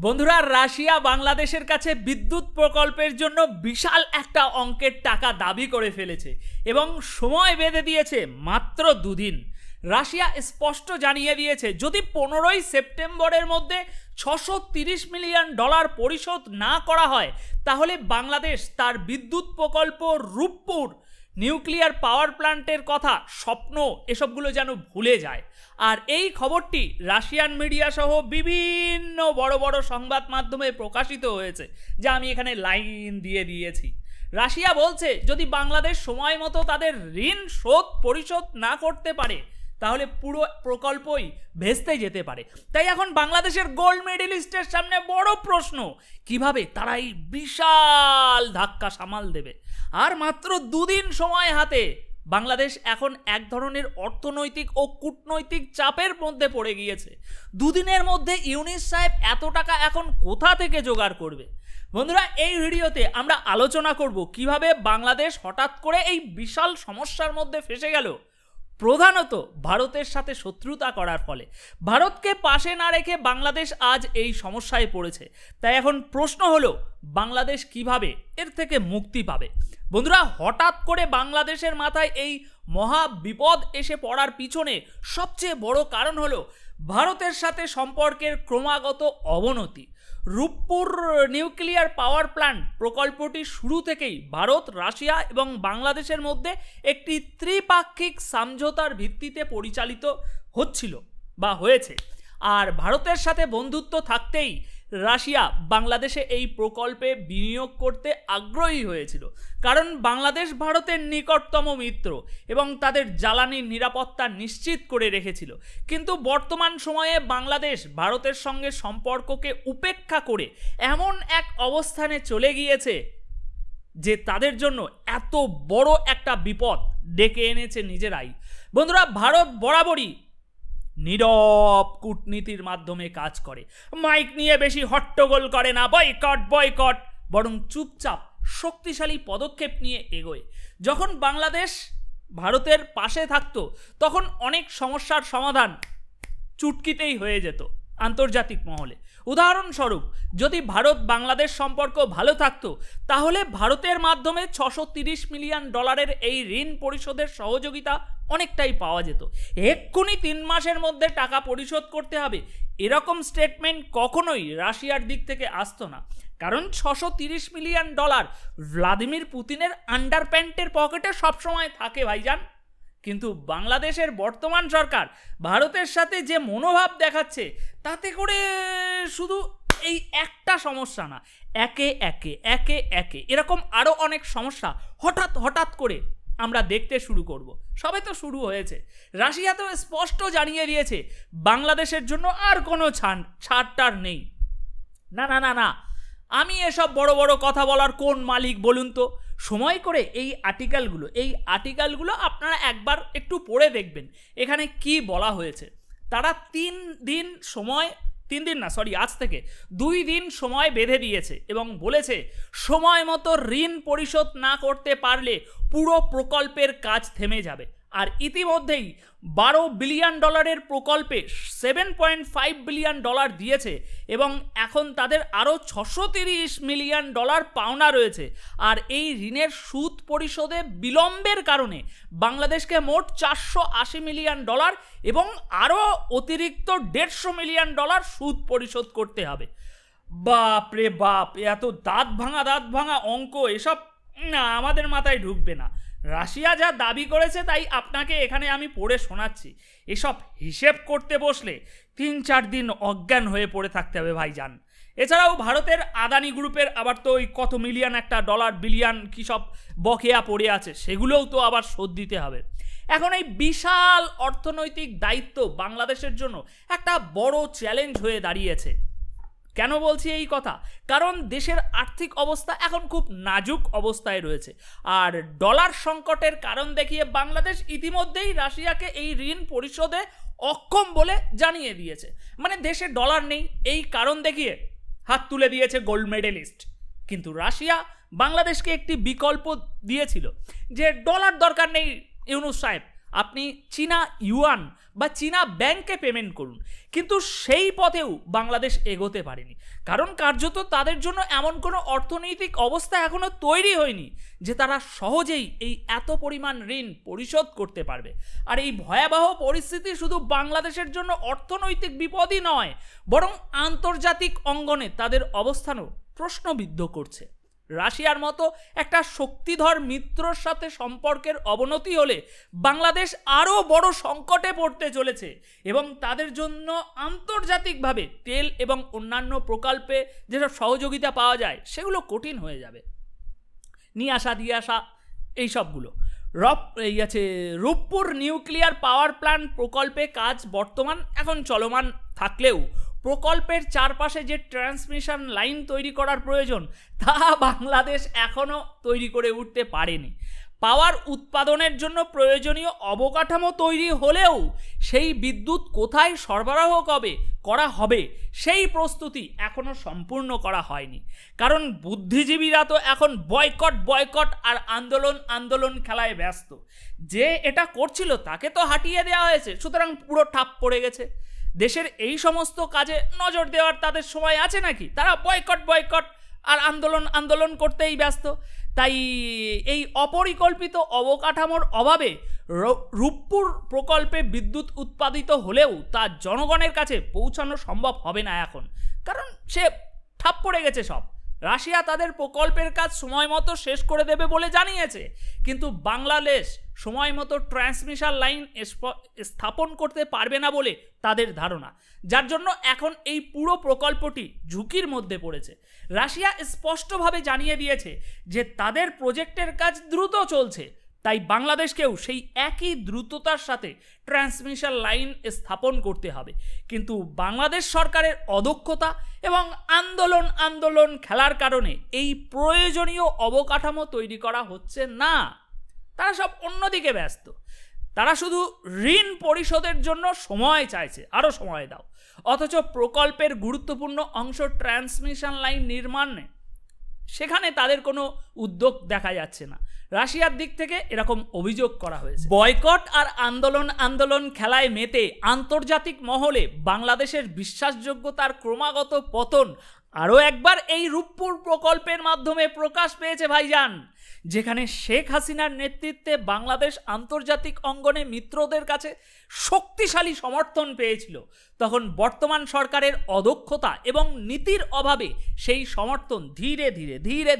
বন্ধুরা, রাশিয়া বাংলাদেশের কাছে বিদ্যুৎ প্রকল্পের জন্য বিশাল একটা অঙ্কের টাকা দাবি করে ফেলেছে এবং সময় বেঁধে দিয়েছে মাত্র দুদিন। রাশিয়া স্পষ্ট জানিয়ে দিয়েছে যদি 15ই সেপ্টেম্বরের মধ্যে $630 মিলিয়ন পরিশোধ না করা হয় তাহলে বাংলাদেশ তার বিদ্যুৎ প্রকল্প রূপপুর নিউক্লিয়ার পাওয়ার প্ল্যান্টের কথা, স্বপ্ন এসবগুলো যেন ভুলে যায়। আর এই খবরটি রাশিয়ান মিডিয়া সহ বিভিন্ন বড় বড় সংবাদ মাধ্যমে প্রকাশিত হয়েছে, যা আমি এখানে লাইন দিয়ে দিয়েছি। রাশিয়া বলছে যদি বাংলাদেশ সময় মতো তাদের ঋণ পরিশোধ না করতে পারে তাহলে পুরো প্রকল্পই ভেস্তে যেতে পারে। তাই এখন বাংলাদেশের গোল্ড মেডেলিস্টের সামনে বড় প্রশ্ন, কিভাবে তারা এই বিশাল ধাক্কা সামাল দেবে। আর মাত্র দুদিন সময় হাতে, বাংলাদেশ এখন এক ধরনের অর্থনৈতিক ও কূটনৈতিক চাপের মধ্যে পড়ে গিয়েছে। দুদিনের মধ্যে ইউনূস সাহেব এত টাকা এখন কোথা থেকে জোগাড় করবে? বন্ধুরা, এই ভিডিওতে আমরা আলোচনা করব কিভাবে বাংলাদেশ হঠাৎ করে এই বিশাল সমস্যার মধ্যে ফেসে গেল, প্রধানত ভারতের সাথে শত্রুতা করার ফলে। ভারতকে পাশে না রেখে বাংলাদেশ আজ এই সমস্যায় পড়েছে। তাই এখন প্রশ্ন হলো বাংলাদেশ কিভাবে এর থেকে মুক্তি পাবে। বন্ধুরা, হঠাৎ করে বাংলাদেশের মাথায় এই মহা বিপদ এসে পড়ার পিছনে সবচেয়ে বড় কারণ হলো ভারতের সাথে সম্পর্কের ক্রমাগত অবনতি। রূপপুর নিউক্লিয়ার পাওয়ার প্ল্যান্ট প্রকল্পটি শুরু থেকেই ভারত, রাশিয়া এবং বাংলাদেশের মধ্যে একটি ত্রিপাক্ষিক সমঝোতার ভিত্তিতে পরিচালিত হচ্ছিল বা হয়েছে। আর ভারতের সাথে বন্ধুত্ব থাকতেই রাশিয়া বাংলাদেশে এই প্রকল্পে বিনিয়োগ করতে আগ্রহী হয়েছিল, কারণ বাংলাদেশ ভারতের নিকটতম মিত্র এবং তাদের জ্বালানির নিরাপত্তা নিশ্চিত করে রেখেছিল। কিন্তু বর্তমান সময়ে বাংলাদেশ ভারতের সঙ্গে সম্পর্ককে উপেক্ষা করে এমন এক অবস্থানে চলে গিয়েছে যে তাদের জন্য এত বড় একটা বিপদ ডেকে এনেছে নিজেরাই। বন্ধুরা, ভারত বরাবরই নীরব কূটনীতির মাধ্যমে কাজ করে, মাইক নিয়ে বেশি হট্টগোল করে না, বয়কট বয়কট, বরং চুপচাপ শক্তিশালী পদক্ষেপ নিয়ে এগোয়। যখন বাংলাদেশ ভারতের পাশে থাকতো তখন অনেক সমস্যার সমাধান চুটকিতেই হয়ে যেত আন্তর্জাতিক মহলে। উদাহরণস্বরূপ, যদি ভারত বাংলাদেশ সম্পর্ক ভালো থাকতো তাহলে ভারতের মাধ্যমে $630 মিলিয়ন এই ঋণ পরিশোধের সহযোগিতা অনেকটাই পাওয়া যেত। এক্ষুনি 3 মাসের মধ্যে টাকা পরিশোধ করতে হবে, এরকম স্টেটমেন্ট কখনোই রাশিয়ার দিক থেকে আসতো না, কারণ $630 মিলিয়ন ভ্লাদিমির পুতিনের আন্ডারপ্যান্টের পকেটে সবসময় থাকে ভাইজান। কিন্তু বাংলাদেশের বর্তমান সরকার ভারতের সাথে যে মনোভাব দেখাচ্ছে তাতে করে শুধু এই একটা সমস্যা না, একে একে একে একে এরকম আরও অনেক সমস্যা হঠাৎ করে আমরা দেখতে শুরু করব। সবে তো শুরু হয়েছে। রাশিয়া তো স্পষ্ট জানিয়ে দিয়েছে বাংলাদেশের জন্য আর কোনো ছাড়টার নেই। না না না না, আমি এসব বড় বড় কথা বলার কোন মালিক বলুন তো? সময় করে এই আর্টিকেলগুলো আপনারা একবার একটু পড়ে দেখবেন এখানে কি বলা হয়েছে। তারা আজ থেকে 2 দিন সময় বেঁধে দিয়েছে এবং বলেছে সময় মতো ঋণ পরিশোধ না করতে পারলে পুরো প্রকল্পের কাজ থেমে যাবে। আর ইতিমধ্যেই $12 বিলিয়ন প্রকল্পে $7.5 বিলিয়ন দিয়েছে এবং এখন তাদের আরও $630 মিলিয়ন পাওনা রয়েছে। আর এই ঋণের সুদ পরিশোধে বিলম্বের কারণে বাংলাদেশকে মোট $480 মিলিয়ন এবং আরও অতিরিক্ত $150 মিলিয়ন সুদ পরিশোধ করতে হবে। বাপ রে বাপ, এত দাঁত ভাঙা অঙ্ক, এসব না আমাদের মাথায় ঢুকবে না। রাশিয়া যা দাবি করেছে তাই আপনাকে এখানে আমি পড়ে শোনাচ্ছি। এসব হিসেব করতে বসলে 3-4 দিন অজ্ঞান হয়ে পড়ে থাকতে হবে ভাইজান। এছাড়াও ভারতের আদানি গ্রুপের আবার তো ওই কত মিলিয়ন একটা বিলিয়ন কি সব বকেয়া পড়ে আছে, সেগুলোও তো আবার শোধ দিতে হবে। এখন এই বিশাল অর্থনৈতিক দায়িত্ব বাংলাদেশের জন্য একটা বড় চ্যালেঞ্জ হয়ে দাঁড়িয়েছে। কেন বলছি এই কথা? কারণ দেশের আর্থিক অবস্থা এখন খুব নাজুক অবস্থায় রয়েছে। আর ডলার সংকটের কারণ দেখিয়ে বাংলাদেশ ইতিমধ্যেই রাশিয়াকে এই ঋণ পরিশোধে অক্ষম বলে জানিয়ে দিয়েছে। মানে দেশে ডলার নেই এই কারণ দেখিয়ে হাত তুলে দিয়েছে গোল্ড মেডেলিস্ট। কিন্তু রাশিয়া বাংলাদেশকে একটি বিকল্প দিয়েছিল যে ডলার দরকার নেই ইউনূস সাহেব, আপনি চীনা ইউয়ান বা চীনা ব্যাংকে পেমেন্ট করুন, কিন্তু সেই পথেও বাংলাদেশ এগোতে পারেনি, কারণ কার্যত তাদের জন্য এমন কোনো অর্থনৈতিক অবস্থা এখনো তৈরি হয়নি যে তারা সহজেই এই এত পরিমাণ ঋণ পরিশোধ করতে পারবে। আর এই ভয়াবহ পরিস্থিতি শুধু বাংলাদেশের জন্য অর্থনৈতিক বিপদই নয়, বরং আন্তর্জাতিক অঙ্গনে তাদের অবস্থানও প্রশ্নবিদ্ধ করছে। রাশিয়ার মতো একটা শক্তিধর মিত্রর সাথে সম্পর্কের অবনতি হলে বাংলাদেশ আরও বড় সংকটে পড়তে চলেছে এবং তাদের জন্য আন্তর্জাতিকভাবে তেল এবং অন্যান্য প্রকল্পে যেসব সহযোগিতা পাওয়া যায় সেগুলো কঠিন হয়ে যাবে। নিয়ে আসা দিয়ে আসা এইসবগুলো রূপপুর নিউক্লিয়ার পাওয়ার প্ল্যান্ট প্রকল্পে কাজ বর্তমান এখন চলমান থাকলেও প্রকল্পের চারপাশে যে ট্রান্সমিশন লাইন তৈরি করার প্রয়োজন তা বাংলাদেশ এখনও তৈরি করে উঠতে পারেনি। পাওয়ার উৎপাদনের জন্য প্রয়োজনীয় অবকাঠামো তৈরি হলেও সেই বিদ্যুৎ কোথায় সরবরাহ করা হবে সেই প্রস্তুতি এখনও সম্পূর্ণ করা হয়নি, কারণ বুদ্ধিজীবীরা তো এখন বয়কট আর আন্দোলন খেলায় ব্যস্ত। যে এটা করছিল তাকে তো হাঁটিয়ে দেওয়া হয়েছে, সুতরাং পুরো ঠাপ পড়ে গেছে। দেশের এই সমস্ত কাজে নজর দেওয়ার তাদের সময় আছে নাকি? তারা বয়কট আর আন্দোলন করতেই ব্যস্ত। তাই এই অপরিকল্পিত অবকাঠামোর অভাবে রূপপুর প্রকল্পে বিদ্যুৎ উৎপাদিত হলেও তা জনগণের কাছে পৌঁছানো সম্ভব হবে না এখন, কারণ সে ঠাপ পড়ে গেছে সব। রাশিয়া তাদের প্রকল্পের কাজ সময় মতো শেষ করে দেবে বলে জানিয়েছে, কিন্তু বাংলাদেশ সময় মতো ট্রান্সমিশন লাইন স্থাপন করতে পারবে না বলে তাদের ধারণা, যার জন্য এখন এই পুরো প্রকল্পটি ঝুঁকির মধ্যে পড়েছে। রাশিয়া স্পষ্টভাবে জানিয়ে দিয়েছে যে তাদের প্রজেক্টের কাজ দ্রুত চলছে, তাই বাংলাদেশকেও সেই একই দ্রুততার সাথে ট্রান্সমিশন লাইন স্থাপন করতে হবে। কিন্তু বাংলাদেশ সরকারের অদক্ষতা এবং আন্দোলন খেলার কারণে এই প্রয়োজনীয় অবকাঠামো তৈরি করা হচ্ছে না। তারা সব অন্যদিকে ব্যস্ত। তারা শুধু ঋণ পরিশোধের জন্য সময় চাইছে, আরও সময় দাও, অথচ প্রকল্পের গুরুত্বপূর্ণ অংশ ট্রান্সমিশন লাইন নির্মাণে সেখানে তাদের কোনো উদ্যোগ দেখা যাচ্ছে না। রাশিয়ার দিক থেকে এরকম অভিযোগ করা হয়েছে। বয়কট আর আন্দোলন খেলায় মেতে আন্তর্জাতিক মহলে বাংলাদেশের বিশ্বাসযোগ্যতার ক্রমাগত পতন আরও একবার এই রূপপুর প্রকল্পের মাধ্যমে প্রকাশ পেয়েছে ভাইজান। যেখানে শেখ হাসিনার নেতৃত্বে বাংলাদেশ আন্তর্জাতিক অঙ্গনে মিত্রদের কাছে শক্তিশালী সমর্থন পেয়েছিল, তখন বর্তমান সরকারের অদক্ষতা এবং নীতির অভাবে সেই সমর্থন ধীরে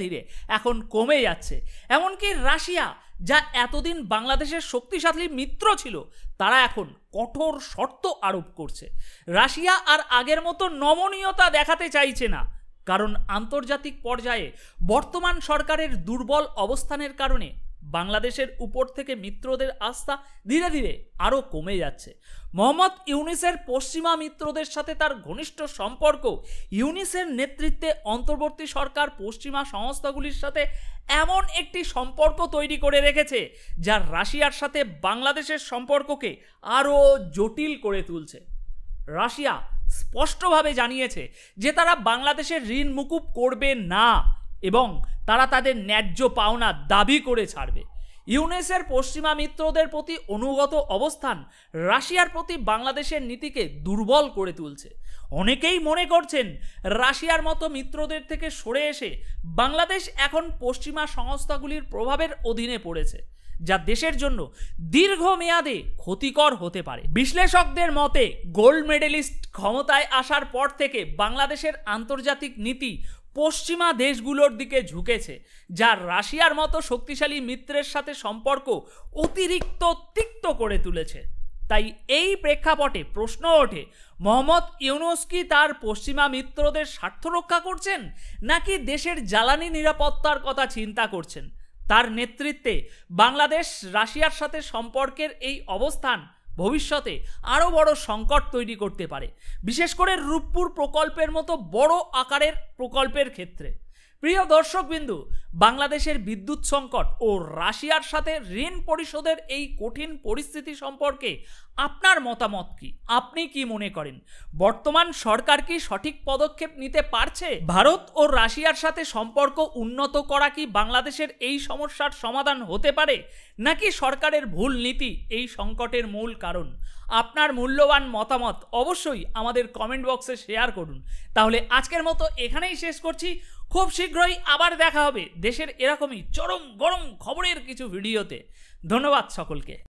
ধীরে এখন কমে যাচ্ছে। এমনকি রাশিয়া, যা এতদিন বাংলাদেশের শক্তিশালী মিত্র ছিল, তারা এখন কঠোর শর্ত আরোপ করছে। রাশিয়া আর আগের মতো নমনীয়তা দেখাতে চাইছে না, কারণ আন্তর্জাতিক পর্যায়ে বর্তমান সরকারের দুর্বল অবস্থানের কারণে বাংলাদেশের উপর থেকে মিত্রদের আস্থা ধীরে ধীরে আরও কমে যাচ্ছে। মোহাম্মদ ইউনূসের পশ্চিমা মিত্রদের সাথে তার ঘনিষ্ঠ সম্পর্ক ইউনূসের নেতৃত্বে অন্তর্বর্তী সরকার পশ্চিমা সংস্থাগুলির সাথে এমন একটি সম্পর্ক তৈরি করে রেখেছে যা রাশিয়ার সাথে বাংলাদেশের সম্পর্ককে আরও জটিল করে তুলছে। রাশিয়া স্পষ্টভাবে জানিয়েছে যে তারা বাংলাদেশের ঋণ মুকুব করবে না এবং তারা তাদের ন্যায্য পাওনা দাবি করে ছাড়বে। ইউনূসের পশ্চিমা মিত্রদের প্রতি অনুগত অবস্থান রাশিয়ার প্রতি বাংলাদেশের নীতিকে দুর্বল করে তুলছে। অনেকেই মনে করছেন রাশিয়ার মতো মিত্রদের থেকে সরে এসে বাংলাদেশ এখন পশ্চিমা সংস্থাগুলির প্রভাবের অধীনে পড়েছে, যা দেশের জন্য দীর্ঘমেয়াদে ক্ষতিকর হতে পারে। বিশ্লেষকদের মতে গোল্ড মেডেলিস্ট ক্ষমতায় আসার পর থেকে বাংলাদেশের আন্তর্জাতিক নীতি পশ্চিমা দেশগুলোর দিকে ঝুঁকেছে, যা রাশিয়ার মতো শক্তিশালী মিত্রের সাথে সম্পর্ক অতিরিক্ত তিক্ত করে তুলেছে। তাই এই প্রেক্ষাপটে প্রশ্ন ওঠে, মোহাম্মদ ইউনূস কি তার পশ্চিমা মিত্রদের স্বার্থ রক্ষা করছেন, নাকি দেশের জ্বালানি নিরাপত্তার কথা চিন্তা করছেন? তার নেতৃত্বে বাংলাদেশ রাশিয়ার সাথে সম্পর্কের এই অবস্থান ভবিষ্যতে আরও বড় সংকট তৈরি করতে পারে, বিশেষ করে রূপপুর প্রকল্পের মতো বড় আকারের প্রকল্পের ক্ষেত্রে। প্রিয় দর্শকবিন্দু, বাংলাদেশের বিদ্যুৎ সংকট ও রাশিয়ার সাথে ঋণ পরিশোধের এই কঠিন পরিস্থিতি সম্পর্কে আপনার মতামত কি? আপনি কি মনে করেন বর্তমান সরকার কি সঠিক পদক্ষেপ নিতে পারছে? ভারত ও রাশিয়ার সাথে সম্পর্ক উন্নত করা কি বাংলাদেশের এই সমস্যার সমাধান হতে পারে, নাকি সরকারের ভুল নীতি এই সংকটের মূল কারণ? আপনার মূল্যবান মতামত অবশ্যই আমাদের কমেন্ট বক্সে শেয়ার করুন। তাহলে আজকের মতো এখানেই শেষ করছি। খুব শীঘ্রই আবার দেখা হবে দেশের এরকমই চরম গরম খবরের কিছু ভিডিওতে। ধন্যবাদ সকলকে।